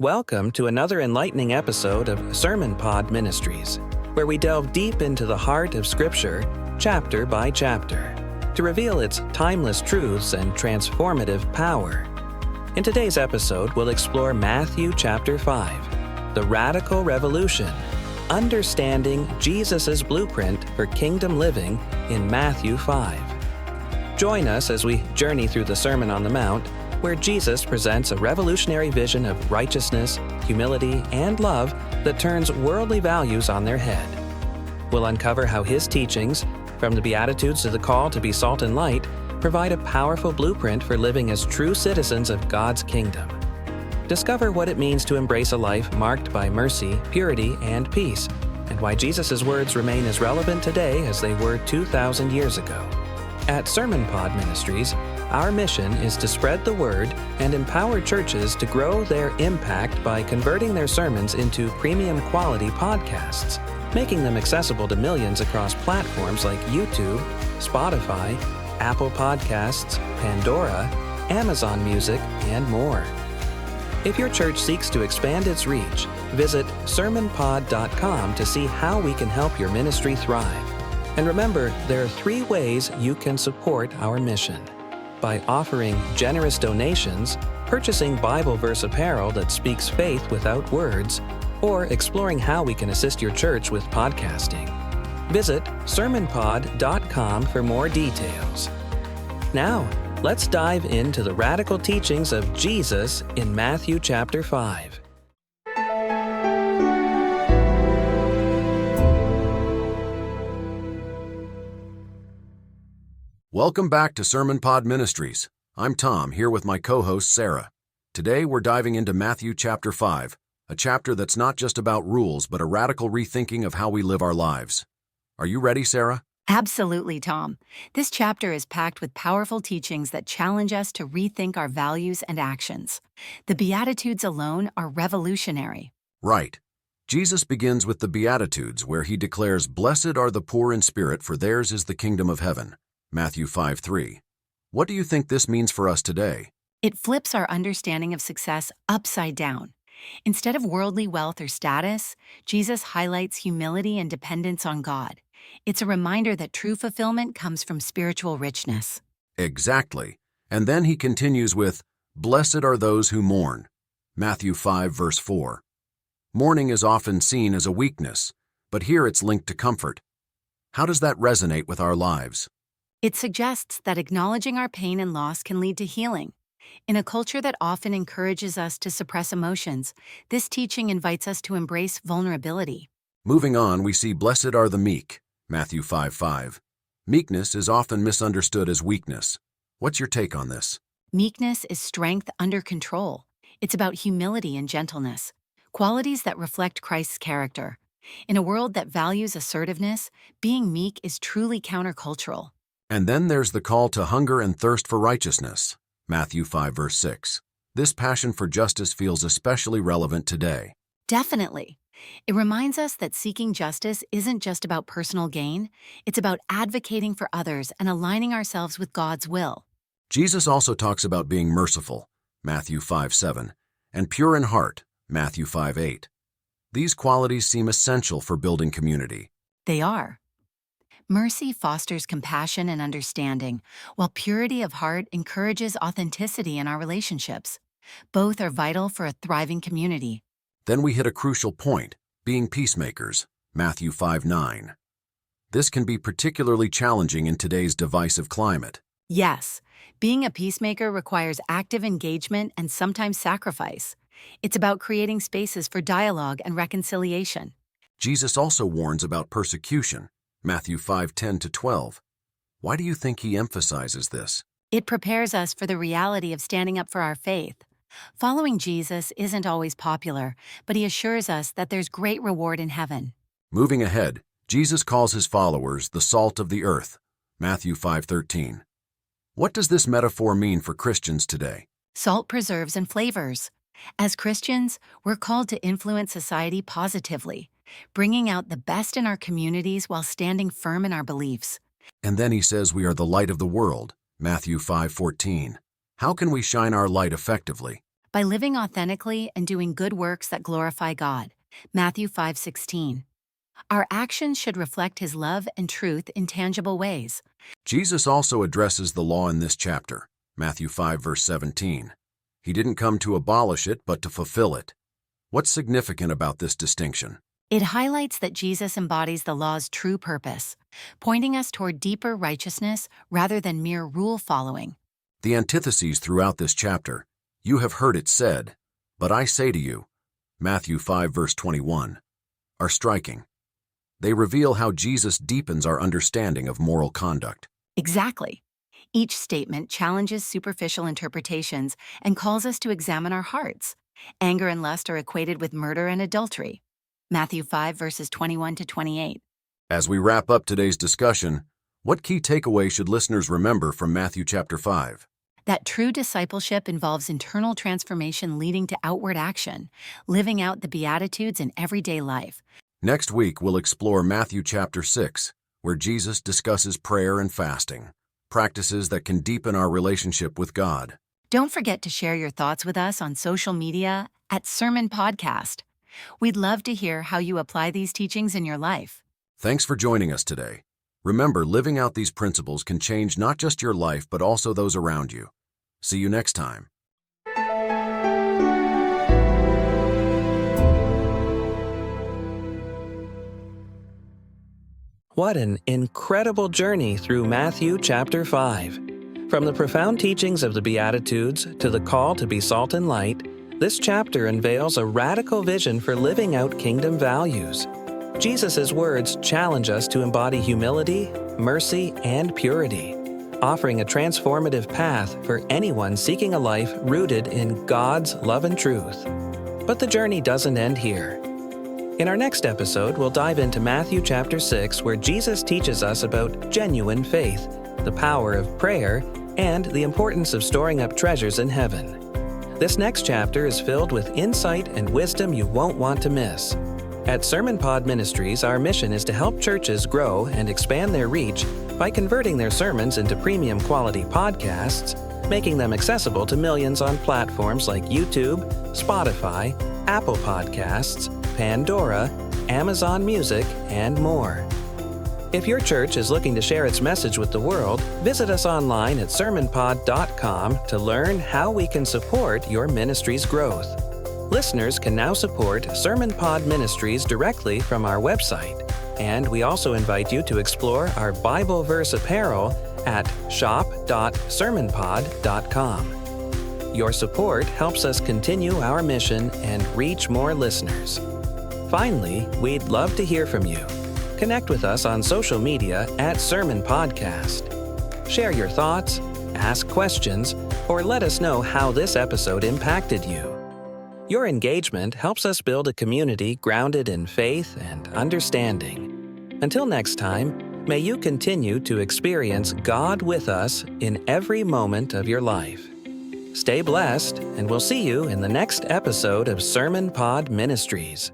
Welcome to another enlightening episode of SermonPod Ministries, where we delve deep into the heart of Scripture, chapter by chapter, to reveal its timeless truths and transformative power. In today's episode, we'll explore Matthew chapter 5, the radical revolution, understanding Jesus' blueprint for kingdom living in Matthew 5. Join us as we journey through the Sermon on the Mount, where Jesus presents a revolutionary vision of righteousness, humility, and love that turns worldly values on their head. We'll uncover how his teachings, from the Beatitudes to the call to be salt and light, provide a powerful blueprint for living as true citizens of God's kingdom. Discover what it means to embrace a life marked by mercy, purity, and peace, and why Jesus' words remain as relevant today as they were 2,000 years ago. At SermonPod Ministries, our mission is to spread the word and empower churches to grow their impact by converting their sermons into premium quality podcasts, making them accessible to millions across platforms like YouTube, Spotify, Apple Podcasts, Pandora, Amazon Music, and more. If your church seeks to expand its reach, visit SermonPod.com to see how we can help your ministry thrive. And remember, there are 3 ways you can support our mission: by offering generous donations, purchasing Bible verse apparel that speaks faith without words, or exploring how we can assist your church with podcasting. Visit SermonPod.com for more details. Now, let's dive into the radical teachings of Jesus in Matthew chapter 5. Welcome back to SermonPod Ministries. I'm Tom, here with my co-host Sarah. Today we're diving into Matthew chapter 5, a chapter that's not just about rules, but a radical rethinking of how we live our lives. Are you ready, Sarah? Absolutely, Tom. This chapter is packed with powerful teachings that challenge us to rethink our values and actions. The Beatitudes alone are revolutionary. Right. Jesus begins with the Beatitudes, where he declares, "Blessed are the poor in spirit, for theirs is the kingdom of heaven." Matthew 5:3. What do you think this means for us today? It flips our understanding of success upside down. Instead of worldly wealth or status, Jesus highlights humility and dependence on God. It's a reminder that true fulfillment comes from spiritual richness. Exactly. And then he continues with, "Blessed are those who mourn." Matthew 5 verse 4. Mourning is often seen as a weakness, but here it's linked to comfort. How does that resonate with our lives? It suggests that acknowledging our pain and loss can lead to healing. In a culture that often encourages us to suppress emotions, this teaching invites us to embrace vulnerability. Moving on, we see "Blessed are the meek." Matthew 5:5. Meekness is often misunderstood as weakness. What's your take on this? Meekness is strength under control. It's about humility and gentleness, qualities that reflect Christ's character. In a world that values assertiveness, being meek is truly countercultural. And then there's the call to hunger and thirst for righteousness. Matthew 5 verse 6. This passion for justice feels especially relevant today. Definitely. It reminds us that seeking justice isn't just about personal gain, it's about advocating for others and aligning ourselves with God's will. Jesus also talks about being merciful. Matthew 5:7. And pure in heart. Matthew 5:8. These qualities seem essential for building community. They are. Mercy fosters compassion and understanding, while purity of heart encourages authenticity in our relationships. Both are vital for a thriving community. Then we hit a crucial point, being peacemakers. Matthew 5:9. This can be particularly challenging in today's divisive climate. Yes, being a peacemaker requires active engagement and sometimes sacrifice. It's about creating spaces for dialogue and reconciliation. Jesus also warns about persecution. Matthew 5:10-12. Why do you think he emphasizes this? It prepares us for the reality of standing up for our faith. Following Jesus isn't always popular, but he assures us that there's great reward in heaven. Moving ahead, Jesus calls his followers the salt of the earth. Matthew 5:13. What does this metaphor mean for Christians today? Salt preserves and flavors. As Christians, we're called to influence society positively, bringing out the best in our communities while standing firm in our beliefs. And then he says we are the light of the world. Matthew 5:14. How can we shine our light effectively? by living authentically and doing good works that glorify God. Matthew 5:16. Our actions should reflect His love and truth in tangible ways. Jesus also addresses the law in this chapter, Matthew 5, verse 17. He didn't come to abolish it, but to fulfill it. What's significant about this distinction? It highlights that Jesus embodies the law's true purpose, pointing us toward deeper righteousness rather than mere rule following. The antitheses throughout this chapter, "You have heard it said, but I say to you," Matthew 5, verse 21, are striking. They reveal how Jesus deepens our understanding of moral conduct. Exactly. Each statement challenges superficial interpretations and calls us to examine our hearts. Anger and lust are equated with murder and adultery. Matthew 5, verses 21 to 28. As we wrap up today's discussion, what key takeaway should listeners remember from Matthew chapter 5? That true discipleship involves internal transformation leading to outward action, living out the Beatitudes in everyday life. Next week, we'll explore Matthew chapter 6, where Jesus discusses prayer and fasting, practices that can deepen our relationship with God. Don't forget to share your thoughts with us on social media at SermonPodcast. We'd love to hear how you apply these teachings in your life. Thanks for joining us today. Remember, living out these principles can change not just your life, but also those around you. See you next time. What an incredible journey through Matthew chapter 5. From the profound teachings of the Beatitudes to the call to be salt and light, this chapter unveils a radical vision for living out kingdom values. Jesus' words challenge us to embody humility, mercy, and purity, offering a transformative path for anyone seeking a life rooted in God's love and truth. But the journey doesn't end here. In our next episode, we'll dive into Matthew chapter 6, where Jesus teaches us about genuine faith, the power of prayer, and the importance of storing up treasures in heaven. This next chapter is filled with insight and wisdom you won't want to miss. At SermonPod Ministries, our mission is to help churches grow and expand their reach by converting their sermons into premium quality podcasts, making them accessible to millions on platforms like YouTube, Spotify, Apple Podcasts, Pandora, Amazon Music, and more. If your church is looking to share its message with the world, visit us online at sermonpod.com to learn how we can support your ministry's growth. Listeners can now support SermonPod Ministries directly from our website, and we also invite you to explore our Bible verse apparel at shop.sermonpod.com. Your support helps us continue our mission and reach more listeners. Finally, we'd love to hear from you. Connect with us on social media at Sermon Podcast. Share your thoughts, ask questions, or let us know how this episode impacted you. Your engagement helps us build a community grounded in faith and understanding. Until next time, may you continue to experience God with us in every moment of your life. Stay blessed, and we'll see you in the next episode of SermonPod Ministries.